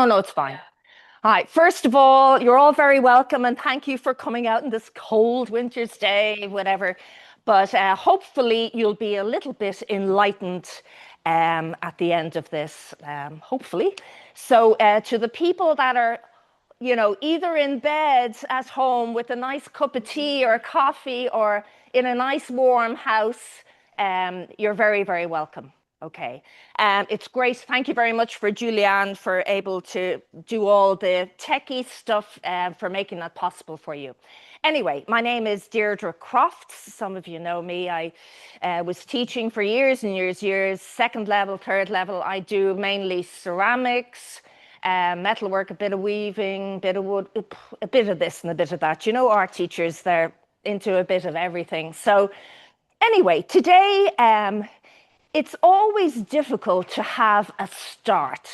No, no, it's fine. Hi. First of all, you're all very welcome and thank you for coming out in this cold winter's day, whatever. But hopefully you'll be a little bit enlightened at the end of this, hopefully. So to the people that are, either in bed at home with a nice cup of tea or coffee or in a nice warm house, you're very, very welcome. Okay. It's great. Thank you very much for Julianne for able to do all the techie stuff for making that possible for you. Anyway, my name is Deirdre Crofts. Some of you know me. I was teaching for years and years, second level, third level. I do mainly ceramics, metalwork, a bit of weaving, a bit of wood, a bit of this and a bit of that. You know, art teachers, they're into a bit of everything. So anyway, today, it's always difficult to have a start,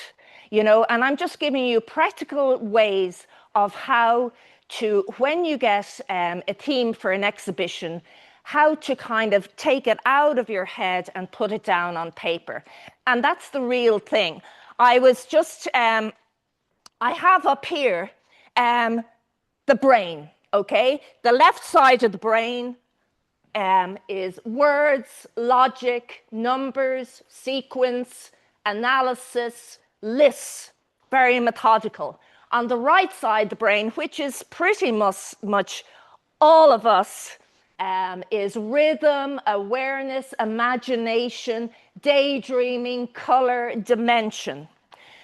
and I'm just giving you practical ways of how to, when you get a theme for an exhibition, how to kind of take it out of your head and put it down on paper. And that's the real thing. I was just, I have up here the brain, okay? The left side of the brain is words, logic, numbers, sequence, analysis, lists, very methodical. On the right side, the brain, which is pretty much all of us, is rhythm, awareness, imagination, daydreaming, color, dimension.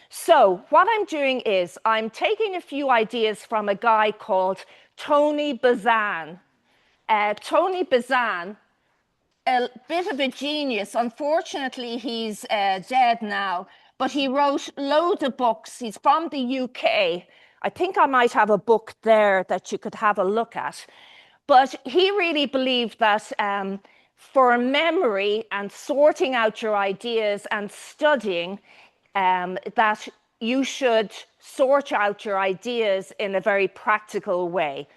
So what I'm doing is I'm taking a few ideas from a guy called Tony Buzan. Tony Buzan, a bit of a genius. Unfortunately, he's dead now, but he wrote loads of books. He's from the UK. I think I might have a book there that you could have a look at. But he really believed that for memory and sorting out your ideas and studying, that you should sort out your ideas in a very practical way.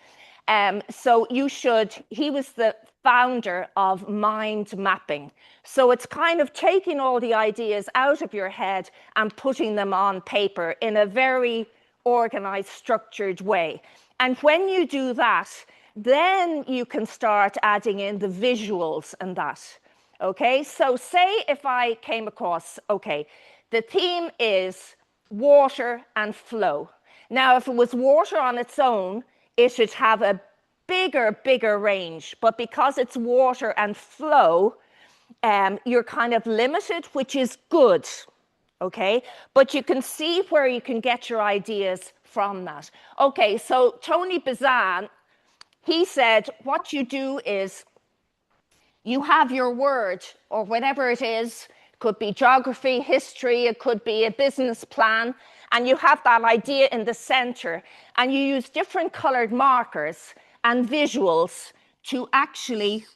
So he was the founder of mind mapping. So it's kind of taking all the ideas out of your head and putting them on paper in a very organized, structured way. And when you do that, then you can start adding in the visuals and that. Okay, so say if I came across, okay, the theme is water and flow. Now, if it was water on its own, it should have a bigger range. But because it's water and flow, you're kind of limited, which is good. Okay, but you can see where you can get your ideas from that. Okay, so Tony Buzan, he said, what you do is you have your word or whatever it is. It could be geography, history, it could be a business plan, and you have that idea in the center, and you use different colored markers and visuals to actually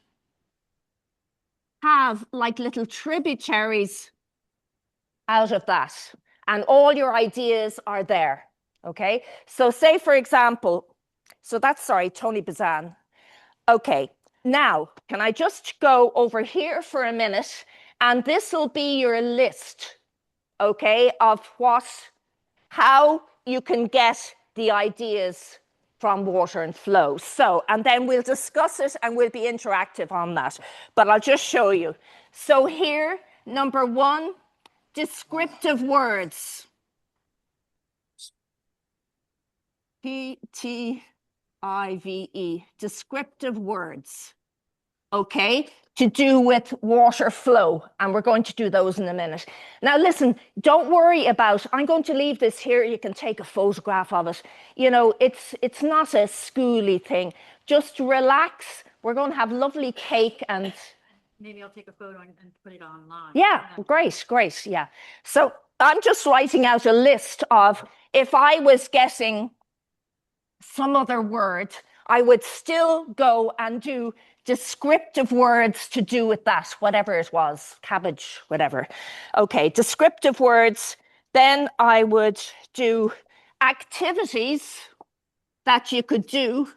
have like little tributaries out of that, and all your ideas are there. Okay, so say for example, so that's, sorry, Tony Buzan. Okay, now can I just go over here for a minute, and this will be your list, okay, of how you can get the ideas from water and flow. So, and then we'll discuss it and we'll be interactive on that, but I'll just show you. So here, number one, descriptive words. P-T-I-V-E, descriptive words, okay, to do with water flow. And we're going to do those in a minute. Now, listen, don't worry about, I'm going to leave this here. You can take a photograph of it. It's not a schooly thing. Just relax. We're going to have lovely cake and... Maybe I'll take a photo and put it online. Yeah, great, yeah. So I'm just writing out a list of, if I was guessing some other word, I would still go and do descriptive words to do with that, whatever it was, cabbage, whatever. Okay, descriptive words. Then I would do activities that you could do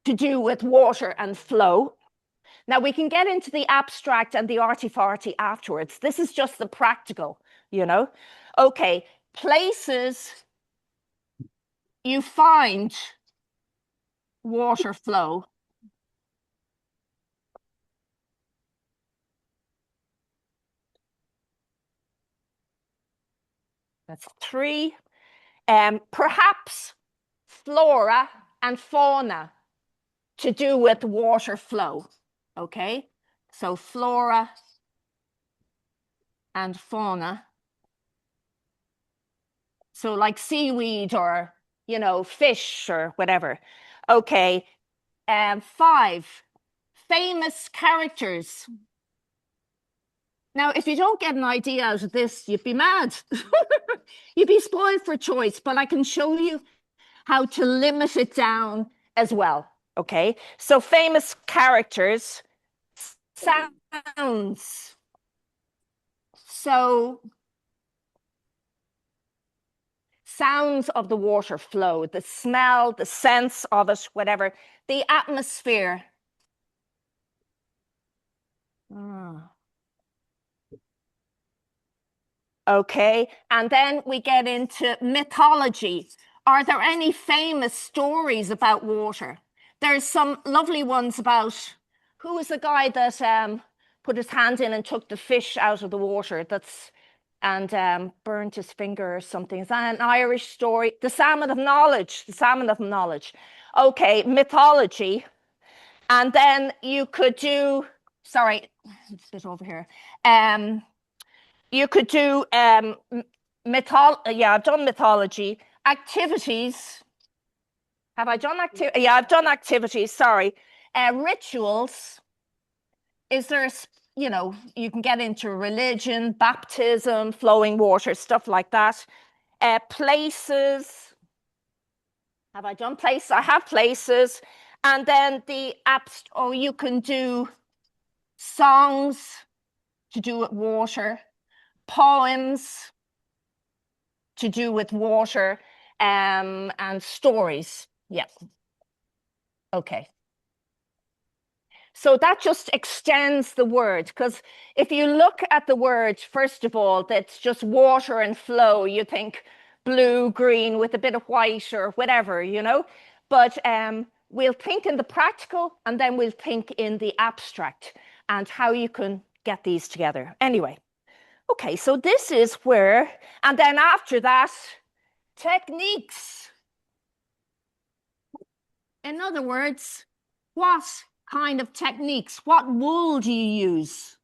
to do with water and flow. Now we can get into the abstract and the arty-farty afterwards. This is just the practical, you know? Okay, places you find water flow. That's 3. Perhaps flora and fauna to do with water flow. Okay, so flora and fauna. So like seaweed or, fish or whatever. Okay, 5, famous characters. Now, if you don't get an idea out of this, you'd be mad. You'd be spoiled for choice, but I can show you how to limit it down as well. Okay, so famous characters, sounds. So sounds of the water flow, the smell, the sense of it, whatever, the atmosphere. Okay, and then we get into mythology. Are there any famous stories about water? There's some lovely ones about who was the guy that put his hand in and took the fish out of the water and burnt his finger or something. Is that an Irish story? The Salmon of Knowledge. The Salmon of Knowledge. Okay, mythology. And then you could do, sorry, let's sit over here. You could do I've done mythology. Activities. Have I done activity? Yeah, I've done activities, sorry. Rituals. Is there, you can get into religion, baptism, flowing water, stuff like that. Places. Have I done places? I have places. And then you can do songs to do with water, poems to do with water, and stories. Yeah. Okay. So that just extends the word, because if you look at the word, first of all, that's just water and flow, you think blue, green with a bit of white or whatever, But we'll think in the practical and then we'll think in the abstract and how you can get these together. Anyway, okay, so this is where, and then after that, techniques. In other words, what kind of techniques? What wool do you use?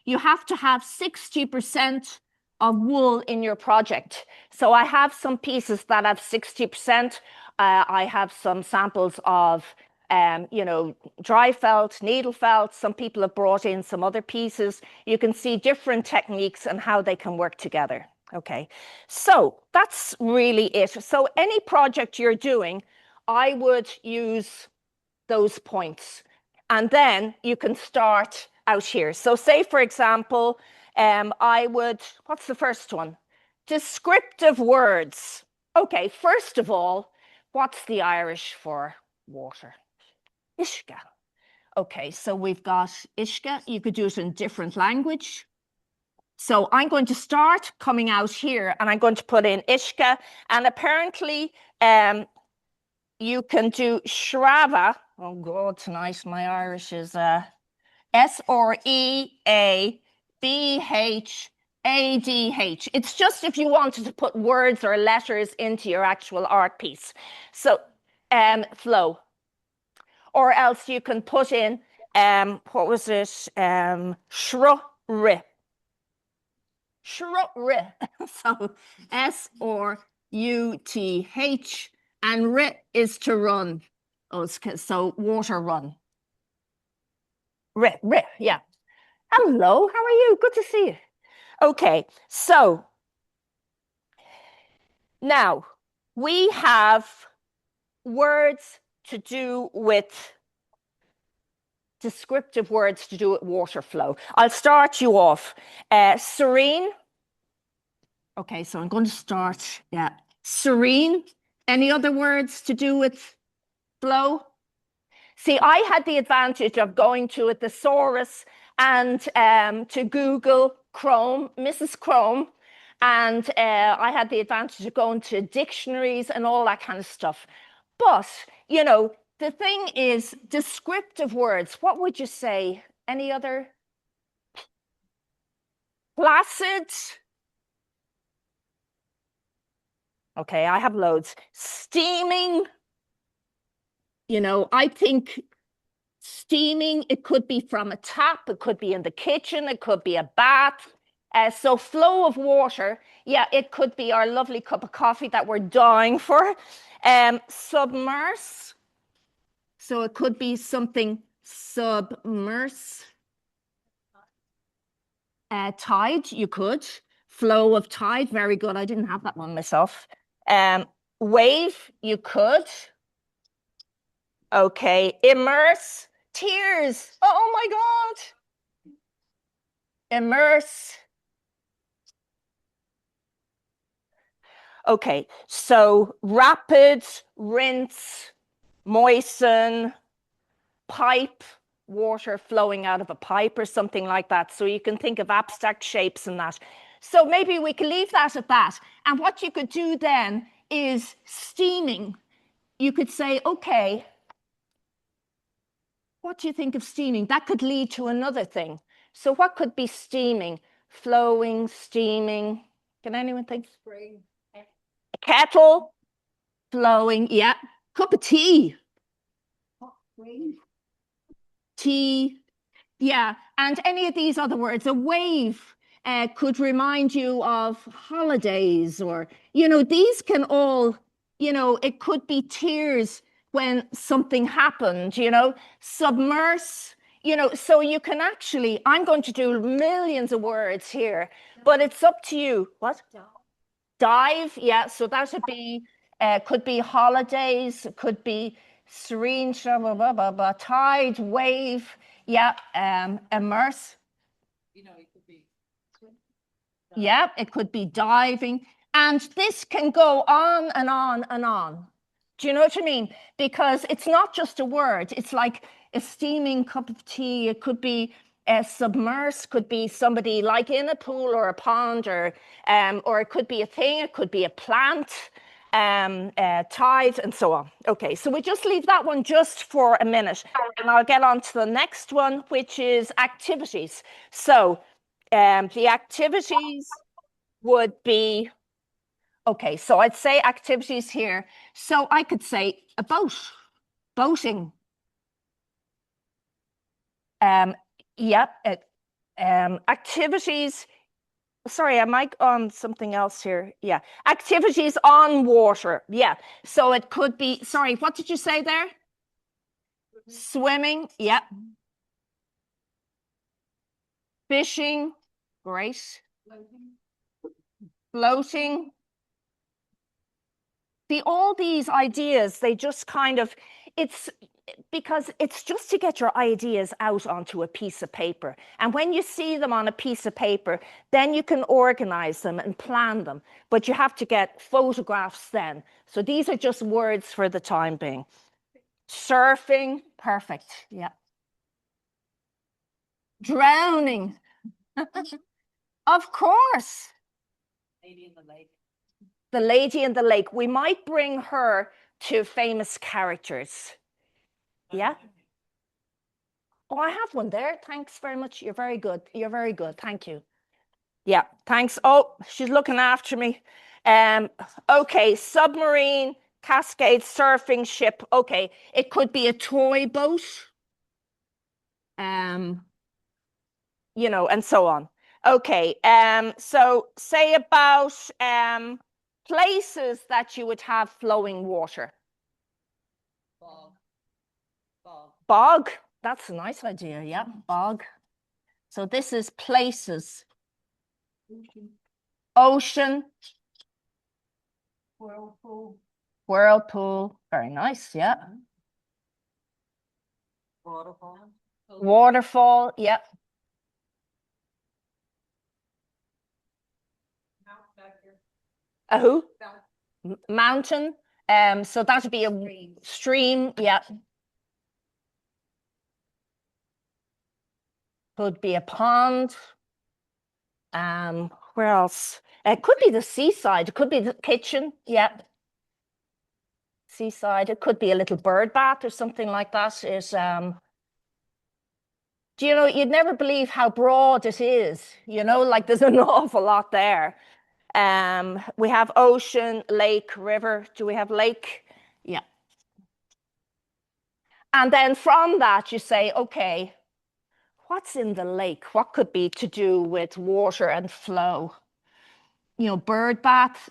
You have to have 60% of wool in your project. So I have some pieces that have 60%. I have some samples of, dry felt, needle felt. Some people have brought in some other pieces. You can see different techniques and how they can work together. Okay, so that's really it. So any project you're doing, I would use those points. And then you can start out here. So say, for example, what's the first one? Descriptive words. Okay, first of all, what's the Irish for water? Ishka. Okay, so we've got Ishka. You could do it in different language. So I'm going to start coming out here and I'm going to put in Ishka. And apparently you can do Shrava. Oh God, tonight my Irish is Sreabhadh. It's just if you wanted to put words or letters into your actual art piece. So flow. Or else you can put in, what was it? Shruri. Shruri. So Suruth. And rit is to run. So water run. Rit, yeah. Hello, how are you? Good to see you. Okay, so now we have words to do with descriptive words to do with water flow. I'll start you off. Serene. Okay, so I'm going to start, serene. Any other words to do with flow? See, I had the advantage of going to a thesaurus and to Google Chrome, Mrs. Chrome, and I had the advantage of going to dictionaries and all that kind of stuff. But, you know, the thing is descriptive words. What would you say? Any other? Placid. Okay, I have loads. Steaming. You know, I think steaming, it could be from a tap, it could be in the kitchen, it could be a bath. So flow of water, yeah, it could be our lovely cup of coffee that we're dying for. Submerse, so it could be something submerse. Tide, you could. Flow of tide, very good. I didn't have that one myself. Wave, you could. Okay, immerse, tears. Oh my God. Immerse. Okay, so rapid, rinse, moisten, pipe, water flowing out of a pipe or something like that. So you can think of abstract shapes and that. So maybe we can leave that at that. And what you could do then is steaming. You could say, okay, what do you think of steaming? That could lead to another thing. So what could be steaming? Flowing, steaming. Can anyone think? Spring. A kettle, flowing, yeah. Cup of tea. Tea, yeah. And any of these other words, a wave could remind you of holidays or, you know, these can all, you know, it could be tears when something happened, you know, submerse, you know, so you can actually, I'm going to do millions of words here, but it's up to you. What? Dive, yeah, so that would be, could be holidays, could be serene, blah, blah, blah, blah, tide, wave, yeah, immerse. You know, it could be. Yeah, it could be diving. And this can go on and on and on. Do you know what I mean? Because it's not just a word. It's like a steaming cup of tea. It could be submerse, could be somebody like in a pool or a pond, or it could be a thing. It could be a plant, tide, and so on. Okay, so we just leave that one just for a minute, and I'll get on to the next one, which is activities. So the activities would be, okay, so I'd say activities here. So I could say a boat, boating. Yep. Activities. Sorry, am I on something else here? Yeah. Activities on water. Yeah. So it could be, sorry, what did you say there? Swimming. Yep. Fishing. Great. Floating. All these ideas, they just kind of, it's because it's just to get your ideas out onto a piece of paper. And when you see them on a piece of paper, then you can organize them and plan them. But you have to get photographs then. So these are just words for the time being. Surfing, perfect. Yeah. Drowning. Of course. Lady in the lake. The Lady in the Lake. We might bring her to famous characters. Yeah. Oh, I have one there. Thanks very much. You're very good. You're very good. Thank you. Yeah, thanks. Oh, she's looking after me. Okay, submarine, cascade, surfing ship. Okay, it could be a toy boat. You know, and so on. Okay, so say about places that you would have flowing water. Bog. Bog. Bog. That's a nice idea. Yeah, bog. So this is places. Ocean. Whirlpool. Whirlpool. Very nice. Yeah. Waterfall. Waterfall. Yeah. A who? Mountain. So that would be a stream. Yeah. Could be a pond. Where else? It could be the seaside. It could be the kitchen. Yeah. Seaside. It could be a little bird bath or something like that. Do you know, you'd never believe how broad it is, like there's an awful lot there. We have ocean, lake, river. Do we have lake? Yeah. And then from that, you say, okay, what's in the lake? What could be to do with water and flow? Bird bath.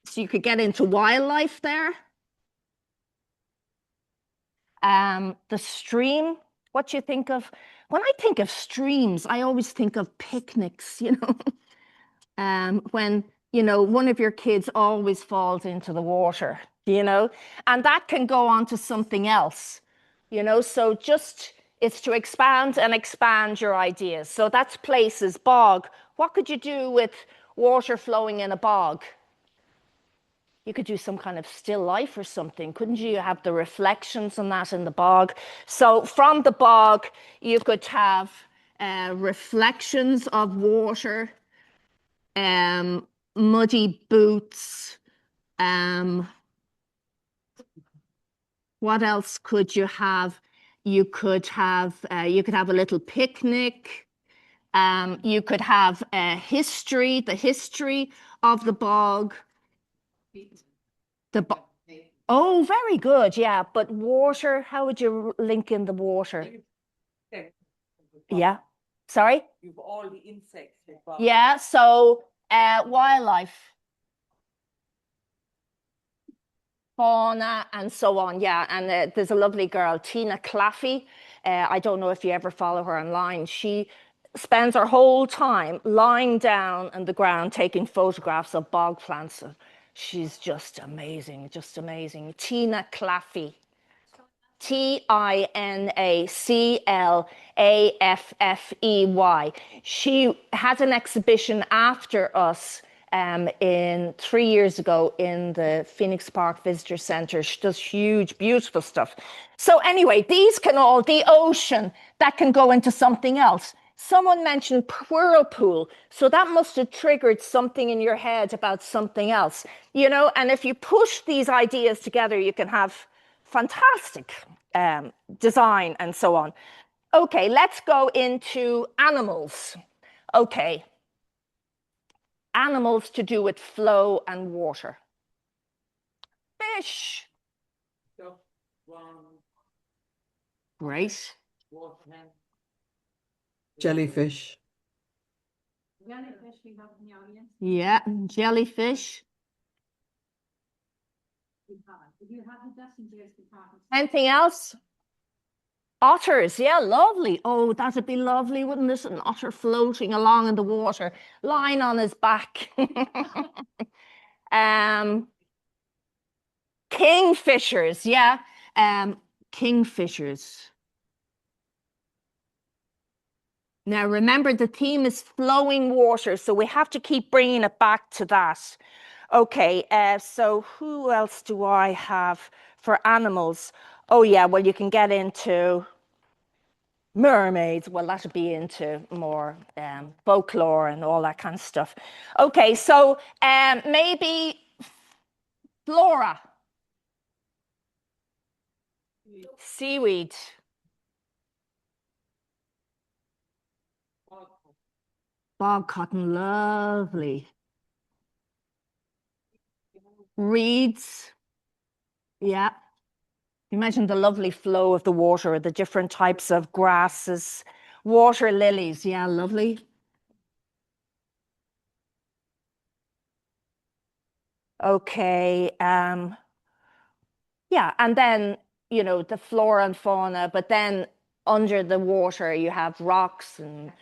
So you could get into wildlife there. The stream, what do you think of? When I think of streams, I always think of picnics, when, one of your kids always falls into the water, and that can go on to something else, so just it's to expand and expand your ideas. So that's places, bog. What could you do with water flowing in a bog? You could do some kind of still life or something, couldn't you? You have the reflections and that in the bog. So from the bog, you could have reflections of water, muddy boots. What else could you have? You could have a little picnic. You could have the history of the bog. Oh, very good. Yeah, but water, how would you link in the water? Yeah. Sorry? You've all the insects. Yeah, so wildlife, fauna, and so on. Yeah, and there's a lovely girl, Tina Claffey. I don't know if you ever follow her online. She spends her whole time lying down on the ground taking photographs of bog plants. She's just amazing, just amazing. Tina Claffey. Tinaclaffey. She had an exhibition after us in 3 years ago in the Phoenix Park Visitor Center. She does huge, beautiful stuff. So anyway, the ocean, that can go into something else. Someone mentioned whirlpool, so that must have triggered something in your head about something else, and if you push these ideas together, you can have fantastic design and so on. Okay, let's go into animals. Okay, animals to do with flow and water. Fish. Great. Jellyfish. Jellyfish we have in the audience. Yeah, jellyfish. You have the passengers department. Anything else? Otters, yeah, lovely. Oh, that'd be lovely, wouldn't it? An otter floating along in the water, lying on his back. Kingfishers, yeah. Kingfishers. Now, remember, the theme is flowing water, so we have to keep bringing it back to that. Okay, so who else do I have for animals? Oh, yeah, well, you can get into mermaids. Well, that'll be into more folklore and all that kind of stuff. Okay, so maybe flora. Seaweed. Bog cotton, lovely. Reeds. Yeah. Imagine the lovely flow of the water, the different types of grasses. Water lilies, yeah, lovely. Okay, yeah, and then, the flora and fauna, but then under the water you have rocks and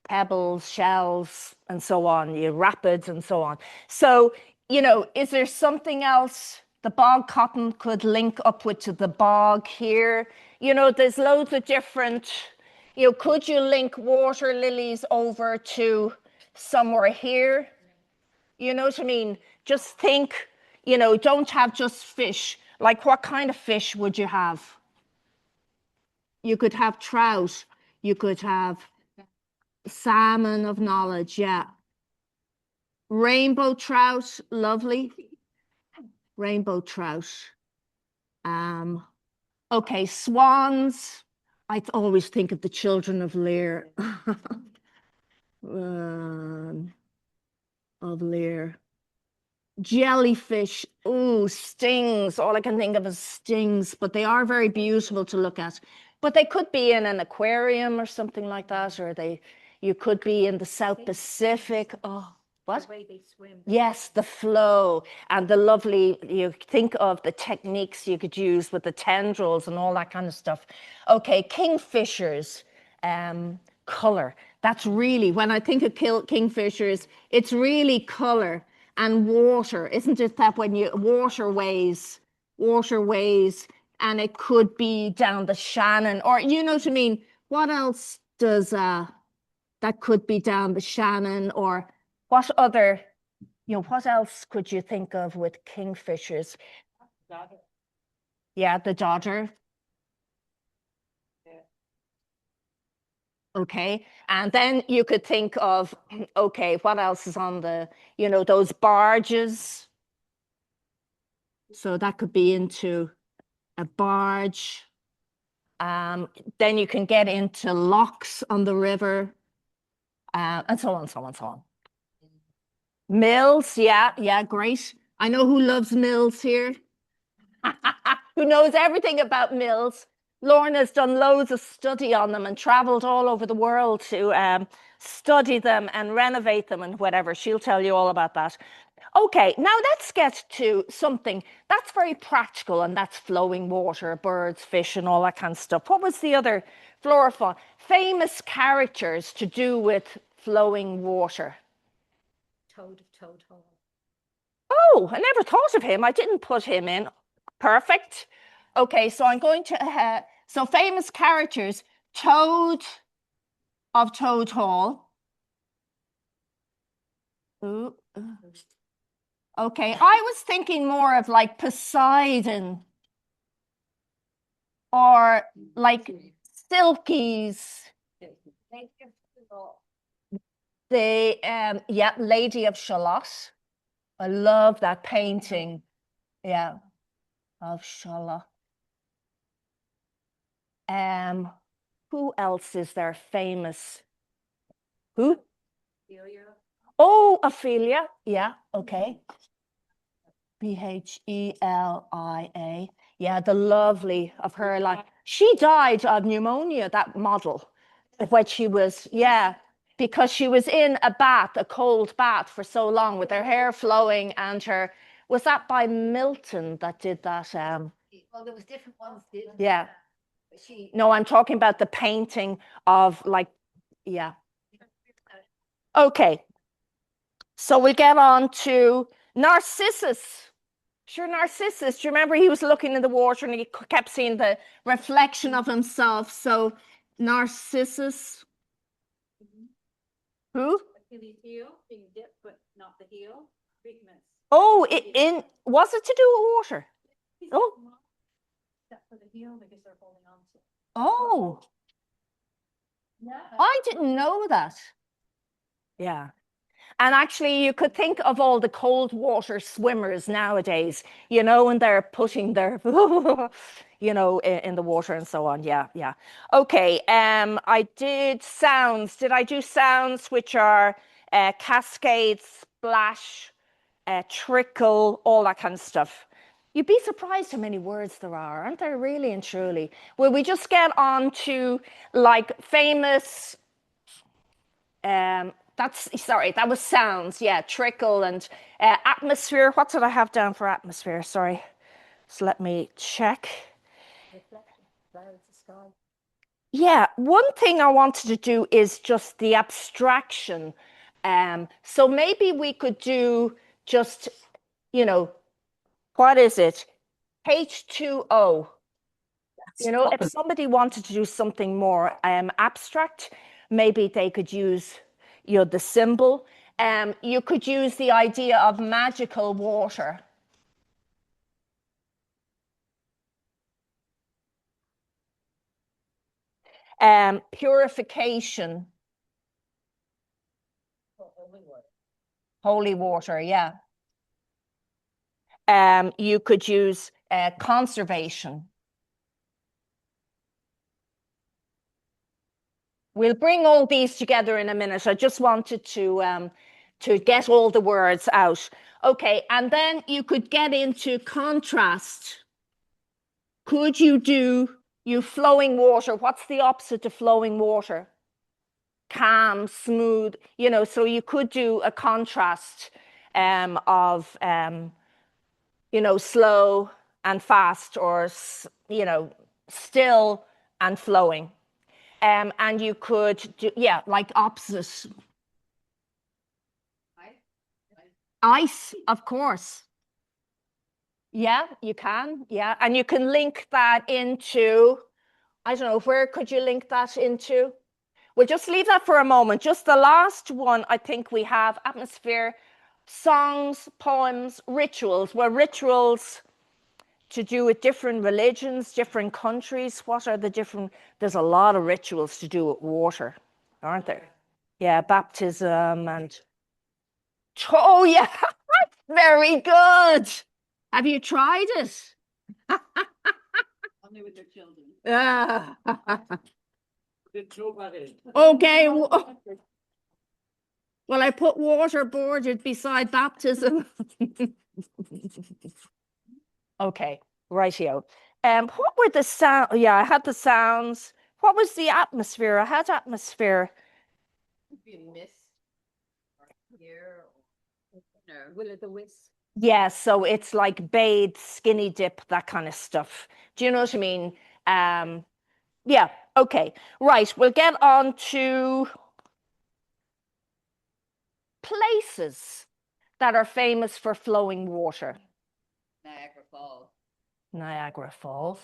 pebbles, shells, and so on, you rapids and so on. So, is there something else the bog cotton could link up with to the bog here? There's loads of different, could you link water lilies over to somewhere here? You know what I mean? Just think, don't have just fish. Like, what kind of fish would you have? You could have trout. You could have salmon of knowledge, yeah. Rainbow trout, lovely. Rainbow trout. Okay, swans. I always think of the children of Lear. Of Lear. Jellyfish, ooh, stings. All I can think of is stings, but they are very beautiful to look at. But they could be in an aquarium or something like that, or you could be in the South Pacific. Oh, what? The way they swim. Yes, the flow and the lovely, you think of the techniques you could use with the tendrils and all that kind of stuff. Okay, kingfishers, color. That's really, when I think of kingfishers, it's really color and water. Isn't it that when you, waterways, and it could be down the Shannon, or you know what I mean? What else does, that could be down the Shannon, or what other, what else could you think of with kingfishers? Dodder. Yeah, the Dodder. Yeah. Okay. And then you could think of, okay, what else is on the, those barges? So that could be into a barge. Then you can get into locks on the river, and so on, so on, so on. Mills, yeah, great. I know who loves mills here. Who knows everything about mills. Lorna's done loads of study on them and traveled all over the world to study them and renovate them and whatever. She'll tell you all about that. Okay, now let's get to something that's very practical, and that's flowing water, birds, fish, and all that kind of stuff. What was the other flora fauna? Famous characters to do with flowing water. Toad of Toad Hall. Oh, I never thought of him. I didn't put him in. Perfect. Okay, so I'm going to, so famous characters, Toad of Toad Hall. Ooh. Okay, I was thinking more of like Poseidon or like Silkies. The, yeah, Lady of Shalott. I love that painting. Yeah, of Shalott. Who else is there famous? Who? Ophelia. Oh, Ophelia. Yeah, okay. Bhelia. Yeah, the lovely of her. Like, she died of pneumonia, that model, when she was, yeah, because she was in a bath, a cold bath for so long with her hair flowing and her, was that by Milton that did that? Well, there was different ones did. Yeah. But she. No, I'm talking about the painting of like, yeah. Okay. So we get on to Narcissus. Sure, Narcissus. Do you remember he was looking in the water and he kept seeing the reflection of himself? So Narcissus. Who? Achilles' heel, being dipped, but not the heel. Pigments. Oh, was it to do with water? Oh. Except for the heel, because they're holding on to. Oh, Yeah. I didn't know that. Yeah. And actually, you could think of all the cold water swimmers nowadays, and they're putting their, in the water and so on. Yeah, yeah. Okay. I did sounds. Did I do sounds which are cascade, splash, trickle, all that kind of stuff? You'd be surprised how many words there are, aren't there? Really and truly. Will we just get on to like famous? That was sounds. Yeah, trickle and atmosphere. What did I have down for atmosphere? Sorry. So let me check. Reflection, clouds, the sky. Yeah, one thing I wanted to do is just the abstraction. So maybe we could do just, what is it? H2O. If somebody wanted to do something more abstract, maybe they could use, the symbol. You could use the idea of magical water. Purification. Holy water, yeah. You could use conservation. We'll bring all these together in a minute. I just wanted to get all the words out. Okay, and then you could get into contrast. Could you do flowing water? What's the opposite of flowing water? Calm, smooth, so you could do a contrast of slow and fast, or still and flowing. And you could do, yeah, like opposite. Ice, of course. Yeah, you can. Yeah. And you can link that into, I don't know, where could you link that into? We'll just leave that for a moment. Just the last one, I think we have atmosphere, songs, poems, rituals. Well, rituals to do with different religions, different countries. What are the different? There's a lot of rituals to do with water, aren't there? Yeah, baptism and, oh yeah, very good. Have you tried it? Only with their children. Ah. Nobody. Okay. Well, I put waterboarded beside baptism. Okay, rightio. What were the sound? Yeah, I had the sounds. What was the atmosphere? I had atmosphere. Could be a mist or here, or, will it the wisp? Yeah, so it's like bathe, skinny dip, that kind of stuff. Do you know what I mean? Yeah, okay. Right, we'll get on to places that are famous for flowing water. Niagara Falls. Niagara Falls.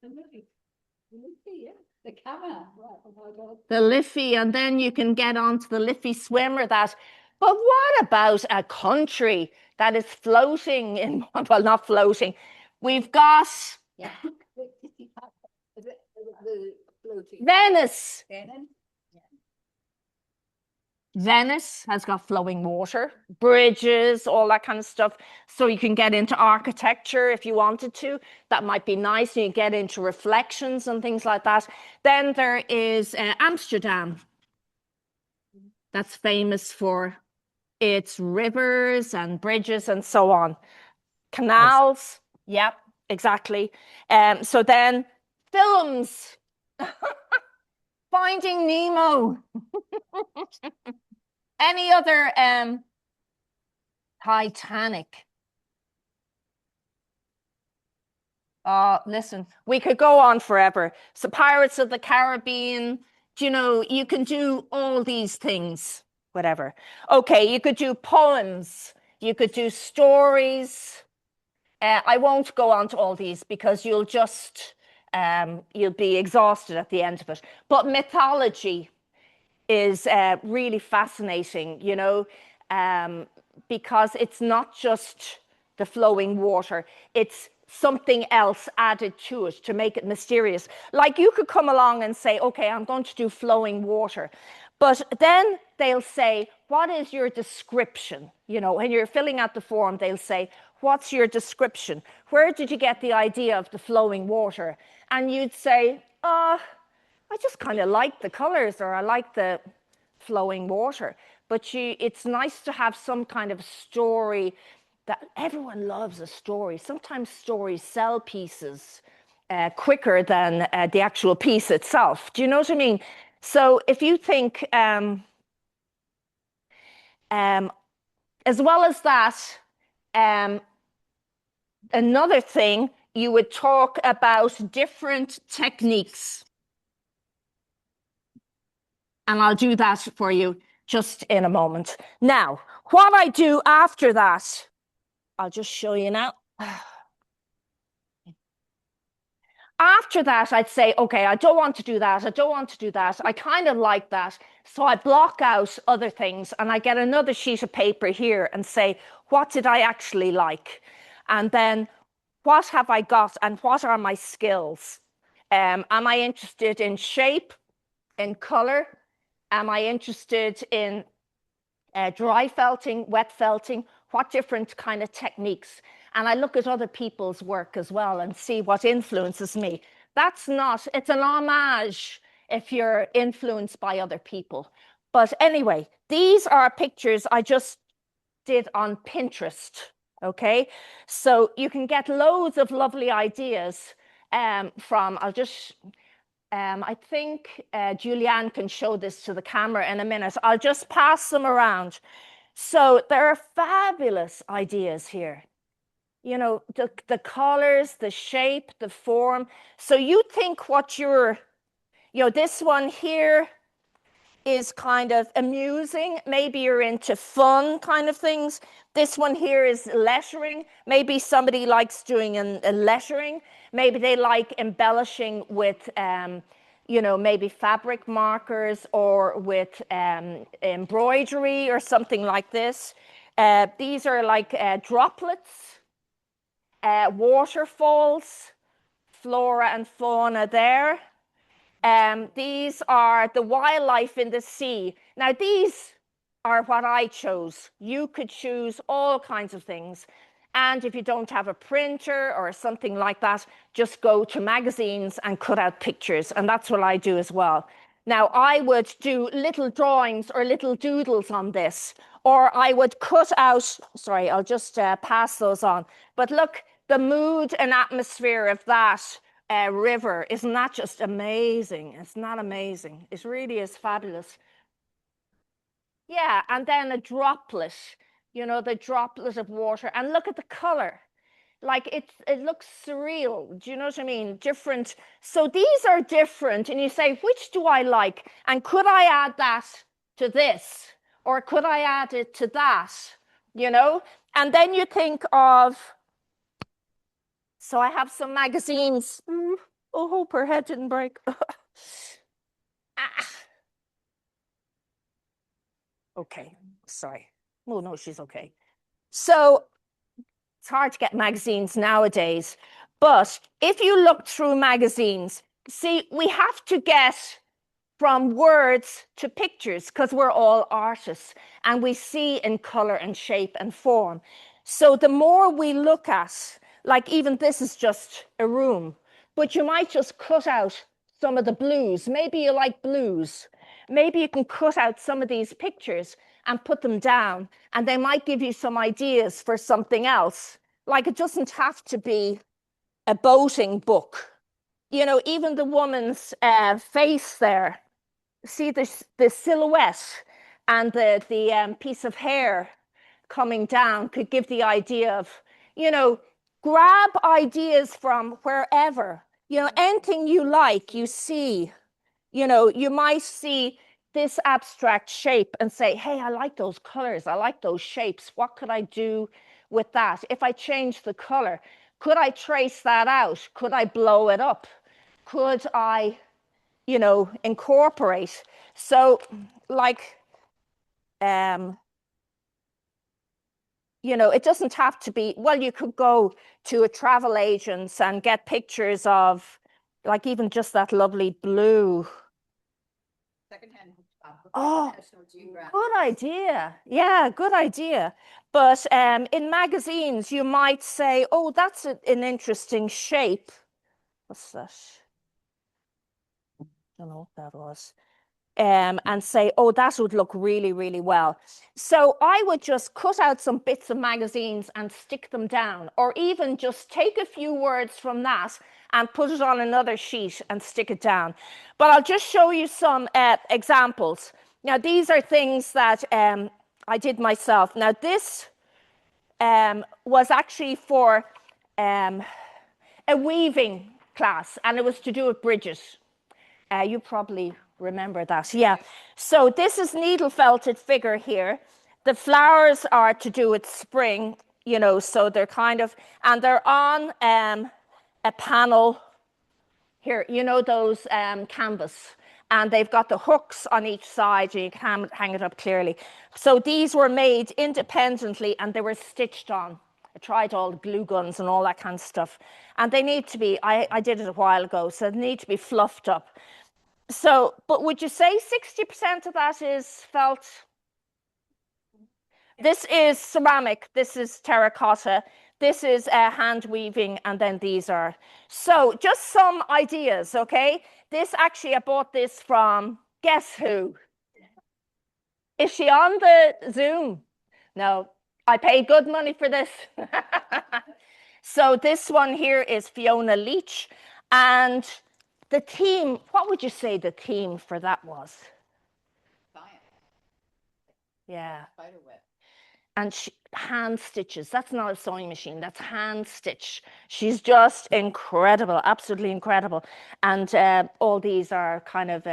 The Liffey. The Liffey, yeah. The camera. Right. Oh my God. The Liffey, and then you can get onto the Liffey swimmer that. But what about a country that is floating in, well, not floating. We've got Yeah. The floating. Venice. Venom? Venice has got flowing water, bridges, all that kind of stuff. So you can get into architecture if you wanted to. That might be nice. You get into reflections and things like that. Then there is Amsterdam. That's famous for its rivers and bridges and so on. Canals. Yep, exactly. So then films. Finding Nemo. Any other Titanic. Listen, we could go on forever. So Pirates of the Caribbean, you can do all these things, whatever. Okay, you could do poems, you could do stories. I won't go on to all these because you'll be exhausted at the end of it. But mythology is really fascinating, because it's not just the flowing water, it's something else added to it to make it mysterious. Like you could come along and say, okay, I'm going to do flowing water. But then they'll say, what is your description? When you're filling out the form, they'll say, what's your description? Where did you get the idea of the flowing water? And you'd say, I just kind of like the colors, or I like the flowing water. But it's nice to have some kind of story. That everyone loves a story. Sometimes stories sell pieces quicker than the actual piece itself. Do you know what I mean? So if you think, as well as that, another thing, you would talk about different techniques. And I'll do that for you just in a moment. Now, what I do after that, I'll just show you now. After that, I'd say, okay, I don't want to do that. I don't want to do that. I kind of like that. So I block out other things and I get another sheet of paper here and say, what did I actually like? And then what have I got and what are my skills? Am I interested in shape, in color? Am I interested in dry felting, wet felting? What different kind of techniques? And I look at other people's work as well and see what influences me. That's not, it's an homage if you're influenced by other people. But anyway, these are pictures I just did on Pinterest. Okay, so you can get loads of lovely ideas from, I think Julianne can show this to the camera in a minute. I'll just pass them around. So there are fabulous ideas here. You know, the colors, the shape, the form. So you think what you're, you know, this one here is kind of amusing. Maybe you're into fun kind of things. This one here is lettering. Maybe somebody likes doing a lettering. Maybe they like embellishing with, you know, maybe fabric markers or with embroidery or something like this. These are like droplets, waterfalls, flora and fauna there. These are the wildlife in the sea. Now, these are what I chose. You could choose all kinds of things. And if you don't have a printer or something like that, just go to magazines and cut out pictures. And that's what I do as well. Now, I would do little drawings or little doodles on this, or I would cut out, sorry, I'll just pass those on. But look, the mood and atmosphere of that river, isn't that just amazing? It's not amazing. It really is fabulous. Yeah, and then a droplet, you know, the droplet of water. And look at the color. Like it looks surreal. Do you know what I mean? Different. So these are different. And you say, which do I like? And could I add that to this? Or could I add it to that? You know? And then you think of, so I have some magazines. Oh, hope her head didn't break. Okay, sorry. Oh, no, she's okay. So it's hard to get magazines nowadays. But if you look through magazines, see, we have to get from words to pictures because we're all artists and we see in color and shape and form. So the more we look at, like even this is just a room, but you might just cut out some of the blues. Maybe you like blues. Maybe you can cut out some of these pictures and put them down, and they might give you some ideas for something else. Like it doesn't have to be a boating book. You know, even the woman's face there, see the silhouette and the piece of hair coming down could give the idea of, you know, grab ideas from wherever, you know, anything you like, you see, you know, you might see this abstract shape and say, hey, I like those colors. I like those shapes. What could I do with that? If I change the color, could I trace that out? Could I blow it up? Could I, you know, incorporate? So like, you know, it doesn't have to be, well, you could go to a travel agent and get pictures of like even just that lovely blue. Secondhand. Oh, good idea. Yeah, good idea. But in magazines, you might say, oh, that's an interesting shape. What's that? I don't know what that was. And say, oh, that would look really, really well. So I would just cut out some bits of magazines and stick them down, or even just take a few words from that and put it on another sheet and stick it down. But I'll just show you some examples. Now, these are things that I did myself. Now, this was actually for a weaving class, and it was to do with Bridget. You probably remember that. Yeah. So this is needle felted figure here. The flowers are to do with spring, you know, so they're kind of, and they're on a panel here, you know, those canvas, and they've got the hooks on each side, and you can hang it up clearly. So these were made independently and they were stitched on. I tried all the glue guns and all that kind of stuff. And they need to be, I did it a while ago, so they need to be fluffed up. So, but would you say 60% of that is felt? This is ceramic, this is terracotta, this is hand weaving, and then these are. So just some ideas, okay? This actually, I bought this from, guess who? Is she on the Zoom? No, I paid good money for this. So this one here is Fiona Leach. And the theme, what would you say the theme for that was? Science. Yeah. Spiderweb. And hand stitches. That's not a sewing machine, that's hand stitch. She's just incredible, absolutely incredible. And all these are kind of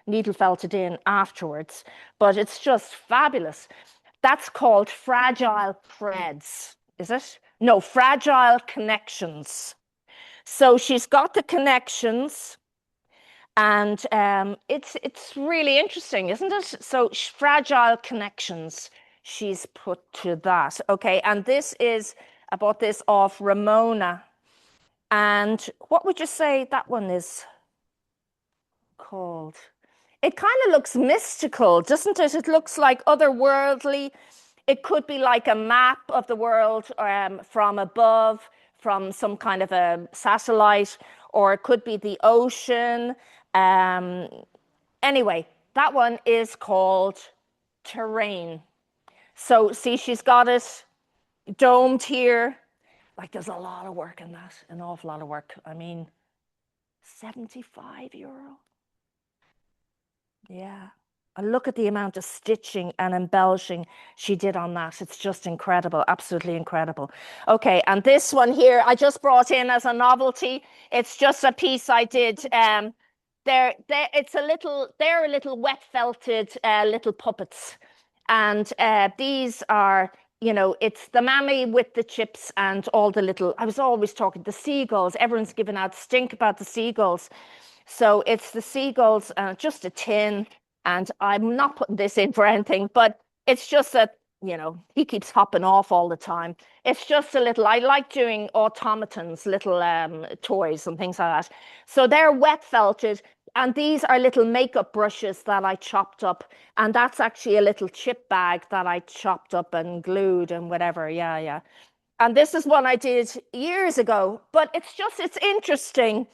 needle felted in afterwards, but it's just fabulous. That's called Fragile Threads, is it? No, Fragile Connections. So she's got the connections, and it's really interesting, isn't it? So Fragile Connections, she's put to that. Okay, and this is, I bought this off Ramona. And what would you say that one is called? It kind of looks mystical, doesn't it? It looks like otherworldly. It could be like a map of the world from above, from some kind of a satellite, or it could be the ocean. Anyway, that one is called Terrain. So see, she's got it domed here. Like there's a lot of work in that, an awful lot of work. I mean, €75. Yeah. And look at the amount of stitching and embellishing she did on that. It's just incredible, absolutely incredible. Okay, and this one here, I just brought in as a novelty. It's just a piece I did. They're a little wet felted little puppets. And these are, it's the mammy with the chips and all the little, I was always talking, the seagulls. Everyone's giving out stink about the seagulls. So it's the seagulls, just a tin. And I'm not putting this in for anything, but it's just that, he keeps hopping off all the time. It's just a little, I like doing automatons, little toys and things like that. So they're wet felted. And these are little makeup brushes that I chopped up. And that's actually a little chip bag that I chopped up and glued and whatever. Yeah, yeah. And this is one I did years ago, but it's interesting,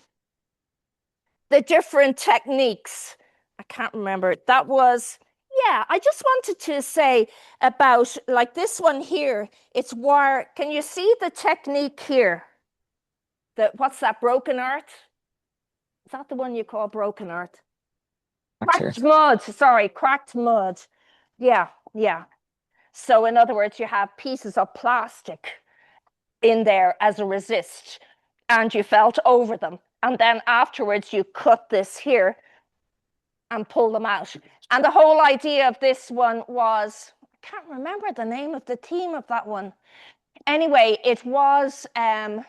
the different techniques. I can't remember. That was, yeah, I just wanted to say about like this one here. It's wire. Can you see the technique here? What's that, broken earth? Is that the one you call broken earth? Cracked mud. Sorry, cracked mud. Yeah, yeah. So in other words, you have pieces of plastic in there as a resist, and you felt over them. And then afterwards, you cut this here and pull them out. And the whole idea of this one was, I can't remember the name of the theme of that one. Anyway, it was, I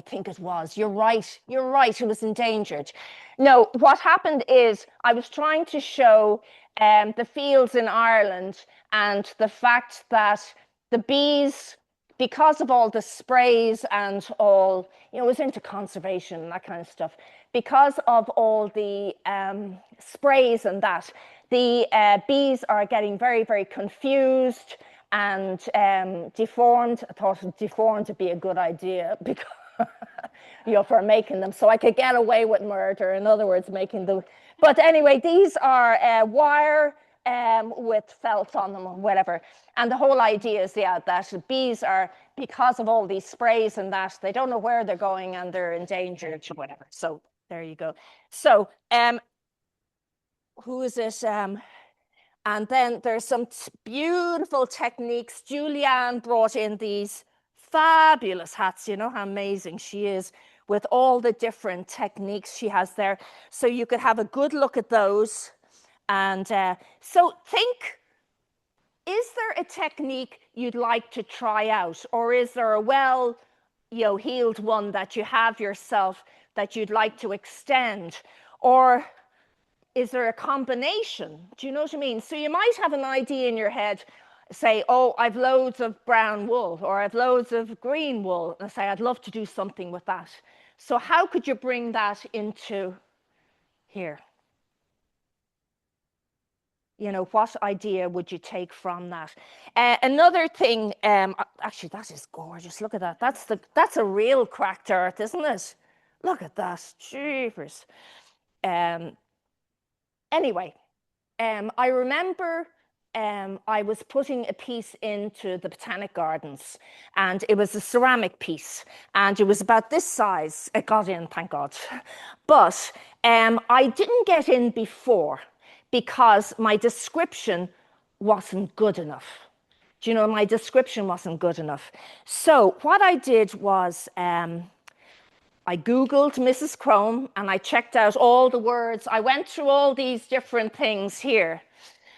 think it was. You're right. You're right. It was endangered. No, what happened is I was trying to show the fields in Ireland and the fact that the bees, because of all the sprays and all, it was into conservation and that kind of stuff. Because of all the sprays and that, the bees are getting very, very confused and deformed. I thought deformed would be a good idea because, for making them so I could get away with murder. In other words, making them. But anyway, these are wire with felt on them or whatever. And the whole idea is, that bees are, because of all these sprays and that, they don't know where they're going and they're endangered or whatever. So there you go. So who is it? And then there's some beautiful techniques. Julianne brought in these fabulous hats. You know how amazing she is with all the different techniques she has there. So you could have a good look at those. And so think, is there a technique you'd like to try out? Or is there a heeled one that you have yourself that you'd like to extend? Or is there a combination? Do you know what I mean? So you might have an idea in your head, say, oh, I've loads of brown wool or I've loads of green wool, and say, I'd love to do something with that. So how could you bring that into here? You know, what idea would you take from that? Another thing, actually, that is gorgeous. Look at that. That's a real cracked earth, isn't it? Look at that. Jeepers. Um, anyway, I remember I was putting a piece into the Botanic Gardens, and it was a ceramic piece, and it was about this size. It got in, thank God. But I didn't get in before because my description wasn't good enough. Do you know, my description wasn't good enough. So what I did was I Googled Mrs. Crome and I checked out all the words. I went through all these different things here.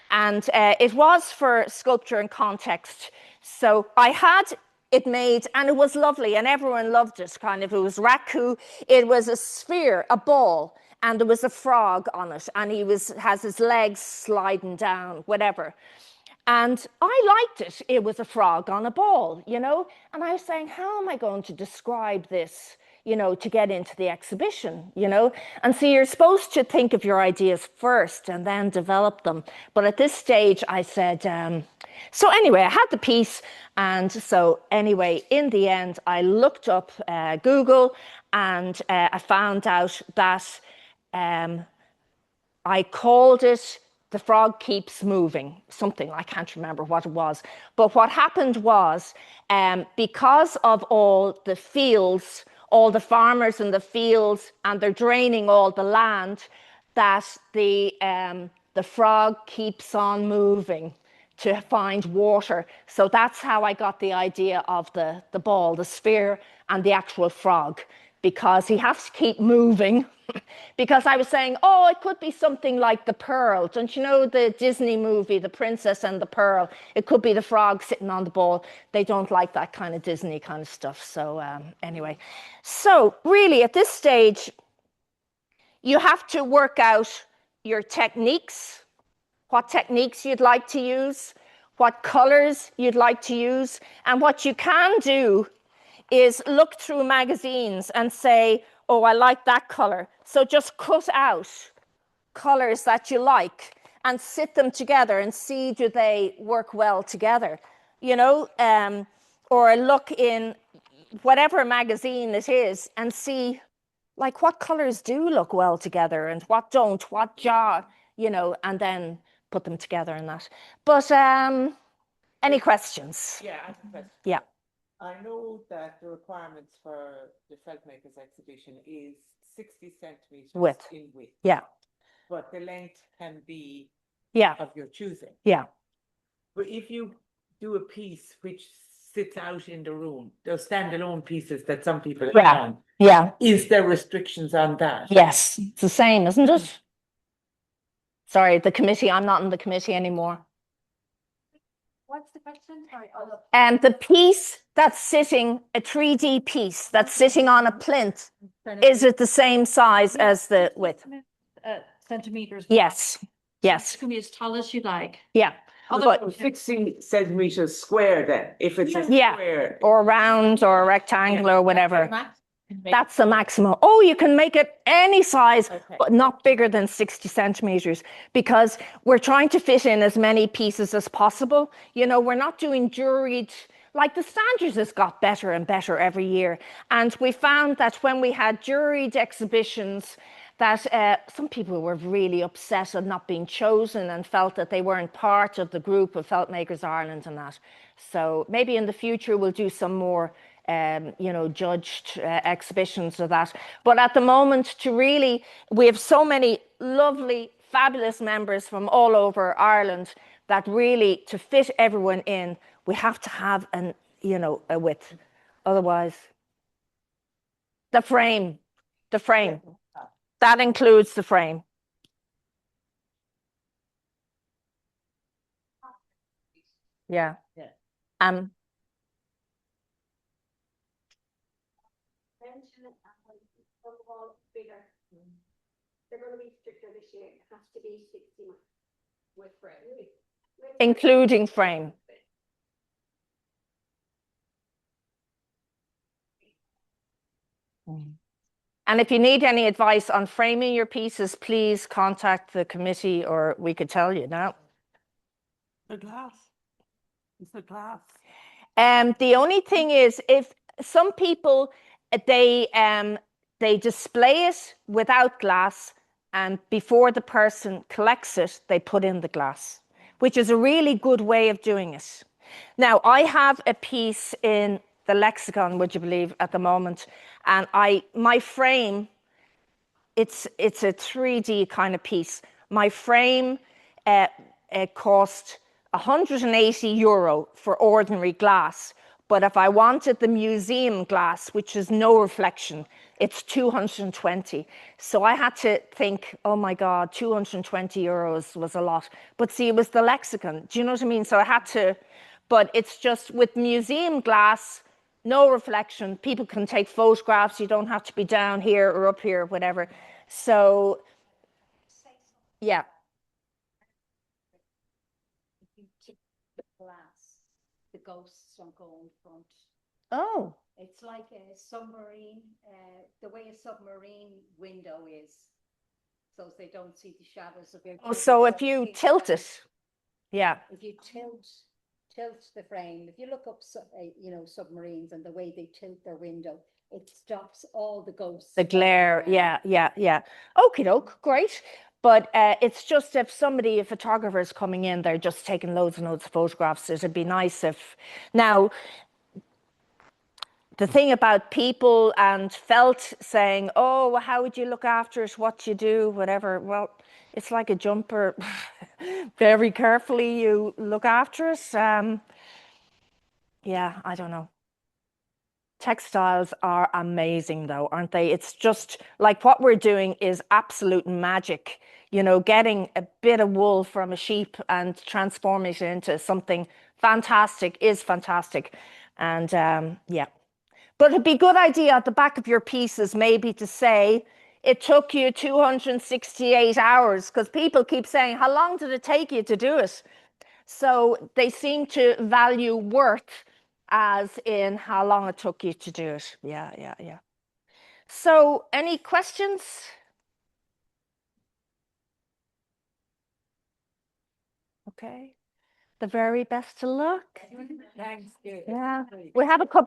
And it was for sculpture and context. So I had it made, and it was lovely, and everyone loved it. Kind of, it was raku. It was a sphere, a ball, and there was a frog on it, and has his legs sliding down, whatever. And I liked it. It was a frog on a ball, you know. And I was saying, how am I going to describe this, you know, to get into the exhibition, you know? And so you're supposed to think of your ideas first and then develop them. But at this stage, I said, so anyway, I had the piece. And so anyway, in the end, I looked up Google, and I found out that I called it The Frog Keeps Moving, something, I can't remember what it was. But what happened was, because of all the fields, all the farmers in the fields, and they're draining all the land, that the frog keeps on moving to find water. So that's how I got the idea of the ball, the sphere, and the actual frog, because he has to keep moving. Because I was saying, oh, it could be something like The Pearl. Don't you know the Disney movie, The Princess and the Pearl? It could be the frog sitting on the ball. They don't like that kind of Disney kind of stuff. So anyway, so really at this stage, you have to work out your techniques, what techniques you'd like to use, what colors you'd like to use. And what you can do is look through magazines and say, oh, I like that color. So just cut out colors that you like and sit them together and see, do they work well together, you know? Or look in whatever magazine it is and see, like, what colors do look well together and what don't, what jar, you know, and then put them together in that. But any questions? Yeah, I have a question. Yeah. I know that the requirements for the Feltmakers exhibition is 60 centimeters Width. in width, Yeah. but the length can be Yeah. of your choosing. Yeah. But if you do a piece which sits out in the room, those standalone pieces that some people have Yeah. done, Yeah. is there restrictions on that? Yes. It's the same, isn't it? Sorry, the committee. I'm not in the committee anymore. What's the question? Sorry. And the piece that's sitting, a 3D piece that's sitting on a plinth, is it the same size as the width? Centimeters. Yes. Yes. It can be as tall as you like. Yeah. But 60 centimeters square then, if it's a Yeah. square. Or round or rectangular or whatever. Max. That's the maximum. Oh, you can make it any size, Okay. but not bigger than 60 centimeters, because we're trying to fit in as many pieces as possible. You know, we're not doing juried, like the standards has got better and better every year. And we found that when we had juried exhibitions, that some people were really upset at not being chosen and felt that they weren't part of the group of Feltmakers Ireland and that. So maybe in the future we'll do some more you know, judged exhibitions of that. But at the moment, we have so many lovely, fabulous members from all over Ireland that really, to fit everyone in, we have to have a width. Otherwise, the frame, that includes the frame. Yeah. Yeah. They're going to be stricter this year. It has to be 60 With frame. Including frame. And if you need any advice on framing your pieces, please contact the committee, or we could tell you now. The glass. It's the glass. The only thing is, if some people they display it without glass, and before the person collects it, they put in the glass, which is a really good way of doing it. Now, I have a piece in the Lexicon, would you believe, at the moment, and my frame, it's a 3D kind of piece. My frame cost €180 for ordinary glass, but if I wanted the museum glass, which is no reflection, it's 220. So I had to think, oh my God, €220 was a lot. But see, it was the Lexicon. Do you know what I mean? So I had to, but it's just with museum glass, no reflection. People can take photographs. You don't have to be down here or up here, whatever. So, yeah. If you tip the glass, the ghosts don't go in front. Oh, It's like a submarine, the way a submarine window is, so they don't see the shadows of your. oh, so if you tilt it, yeah. If you tilt the frame, if you look up, submarines and the way they tilt their window, it stops all the ghosts. The glare, yeah. Okie doke, great. But it's just if a photographer is coming in, they're just taking loads and loads of photographs. It'd be nice if, now, the thing about people and felt saying, oh, well, how would you look after it? What you do, whatever. Well, it's like a jumper. Very carefully you look after it. Yeah, I don't know. Textiles are amazing though, aren't they? It's just like what we're doing is absolute magic. Getting a bit of wool from a sheep and transforming it into something fantastic is fantastic. And yeah. But it'd be a good idea at the back of your pieces maybe to say it took you 268 hours, because people keep saying, how long did it take you to do it? So they seem to value worth as in how long it took you to do it. Yeah. So any questions? Okay. The very best of luck. Thanks. Yeah. We have a couple